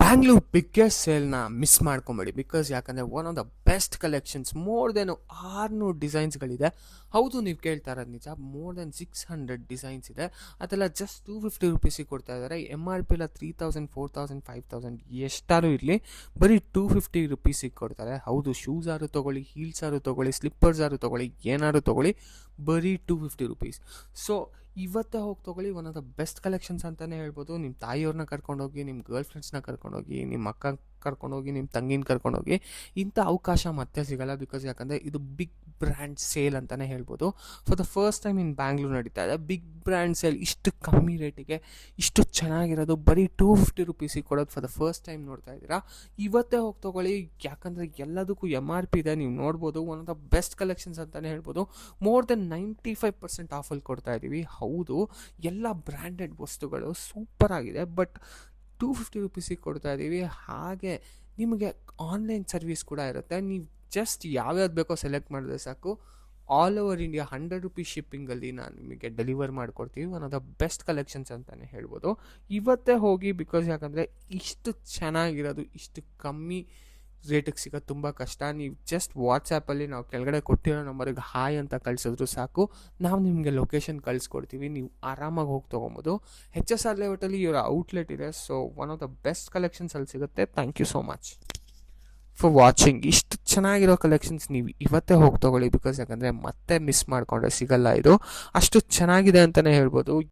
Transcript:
Bangalore biggest ಸೇಲ್ನ miss ಮಾಡ್ಕೊಂಬೇಡಿ. Because ಯಾಕಂದರೆ one of the best collections, more than 600 ಡಿಸೈನ್ಸ್ಗಳಿದೆ. ಹೌದು, ನೀವು ಕೇಳ್ತಾ ಇರೋದು ನಿಜ, ಮೋರ್ ದೆನ್ 600 ಡಿಸೈನ್ಸ್ ಇದೆ. ಅದೆಲ್ಲ ಜಸ್ಟ್ 250 ರುಪೀಸಿಗೆ ಕೊಡ್ತಾ ಇದ್ದಾರೆ. MRP ಎಲ್ಲ 3000, 4000, 5000 ಎಷ್ಟಾರು ಇರಲಿ, ಬರೀ 250 ರುಪೀಸಿಗೆ ಕೊಡ್ತಾರೆ. ಹೌದು, ಶೂಸ್ ಆರು ತೊಗೊಳ್ಳಿ, ಹೀಲ್ಸ್ ಆರು ತೊಗೊಳ್ಳಿ, ಸ್ಲಿಪ್ಪರ್ಸ್ ಆರು ತೊಗೊಳ್ಳಿ, ಏನಾದ್ರು ತೊಗೊಳ್ಳಿ, ಬರೀ 250 ರುಪೀಸ್. ಸೊ ಇವತ್ತೇ ಹೋಗಿ ತೊಗೊಳ್ಳಿ. One of the best collections ಅಂತಲೇ ಹೇಳ್ಬೋದು. ನಿಮ್ಮ ತಾಯಿಯವ್ರನ್ನ ಕರ್ಕೊಂಡೋಗಿ, ನಿಮ್ಮ ಗರ್ಲ್ ಫ್ರೆಂಡ್ಸ್ನ ಕರ್ಕೊಂಡೋಗಿ, ನಿಮ್ಮ ಅಕ್ಕ ಕರ್ಕೊಂಡೋಗಿ, ನಿಮ್ಮ ತಂಗಿನ ಕರ್ಕೊಂಡೋಗಿ. ಇಂಥ ಅವಕಾಶ ಮತ್ತೆ ಸಿಗಲ್ಲ. ಬಿಕಾಸ್ ಯಾಕಂದರೆ ಇದು ಬಿಗ್ ಬ್ರ್ಯಾಂಡ್ ಸೇಲ್ ಅಂತಲೇ ಹೇಳ್ಬೋದು. For the first time in Bangalore ನಡೀತಾ ಇದೆ ಬಿಗ್ ಬ್ರ್ಯಾಂಡ್ ಸೇಲ್. ಇಷ್ಟು ಕಮ್ಮಿ ರೇಟಿಗೆ ಇಷ್ಟು ಚೆನ್ನಾಗಿರೋದು ಬರೀ 250 ರುಪೀಸಿಗೆ ಕೊಡೋದು ಫಾರ್ ದ ಫಸ್ಟ್ ಟೈಮ್ ನೋಡ್ತಾ ಇದ್ದೀರಾ. ಇವತ್ತೇ ಹೋಗಿ ತೊಗೊಳ್ಳಿ. ಯಾಕಂದರೆ ಎಲ್ಲದಕ್ಕೂ MRP ಇದೆ, ನೀವು ನೋಡ್ಬೋದು. One of the best collections ಅಂತಲೇ ಹೇಳ್ಬೋದು. ಮೋರ್ ದೆನ್ 95% ಆಫಲ್ಲಿ ಕೊಡ್ತಾ ಇದ್ದೀವಿ. ಹೌದು, ಎಲ್ಲ ಬ್ರ್ಯಾಂಡೆಡ್ ವಸ್ತುಗಳು ಸೂಪರ್ ಆಗಿದೆ. ಬಟ್ 250 ರುಪೀಸಿಗೆ ಕೊಡ್ತಾ ಇದ್ದೀವಿ. ಹಾಗೆ ನಿಮಗೆ ಆನ್ಲೈನ್ ಸರ್ವಿಸ್ ಕೂಡ ಇರುತ್ತೆ. ನೀವು ಜಸ್ಟ್ ಯಾವ್ಯಾವ್ದು ಬೇಕೋ ಸೆಲೆಕ್ಟ್ ಮಾಡಿದ್ರೆ ಸಾಕು, ಆಲ್ ಓವರ್ ಇಂಡಿಯಾ 100 ರುಪೀಸ್ ಶಿಪ್ಪಿಂಗಲ್ಲಿ ನಾನು ನಿಮಗೆ ಡೆಲಿವರ್ ಮಾಡಿಕೊಡ್ತೀವಿ. One of the best collections ಅಂತಲೇ ಹೇಳ್ಬೋದು. ಇವತ್ತೇ ಹೋಗಿ. ಬಿಕಾಸ್ ಯಾಕಂದರೆ ಇಷ್ಟು ಚೆನ್ನಾಗಿರೋದು ಇಷ್ಟು ಕಮ್ಮಿ ರೇಟಿಗೆ ಸಿಗೋದು ತುಂಬ ಕಷ್ಟ. ನೀವು ಜಸ್ಟ್ ವಾಟ್ಸಾಪಲ್ಲಿ ನಾವು ಕೆಳಗಡೆ ಕೊಟ್ಟಿರೋ ನಂಬರಿಗೆ ಹಾಯ್ ಅಂತ ಕಳಿಸಿದ್ರು ಸಾಕು, ನಾವು ನಿಮಗೆ ಲೊಕೇಶನ್ ಕಳಿಸ್ಕೊಡ್ತೀವಿ. ನೀವು ಆರಾಮಾಗಿ ಹೋಗಿ ತೊಗೊಬೋದು. HSR ಲೇಔಟಲ್ಲಿ ಇವರ ಔಟ್ಲೆಟ್ ಇದೆ. So one of the best collections ಅಲ್ಲಿ ಸಿಗುತ್ತೆ. Thank you so much for watching. ಇಷ್ಟು ಚೆನ್ನಾಗಿರೋ ಕಲೆಕ್ಷನ್ಸ್ ನೀವು ಇವತ್ತೇ ಹೋಗಿ ತೊಗೊಳ್ಳಿ. ಬಿಕಾಸ್ ಯಾಕಂದರೆ ಮತ್ತೆ ಮಿಸ್ ಮಾಡಿಕೊಂಡ್ರೆ ಸಿಗಲ್ಲ. ಇದು ಅಷ್ಟು ಚೆನ್ನಾಗಿದೆ ಅಂತಲೇ ಹೇಳ್ಬೋದು.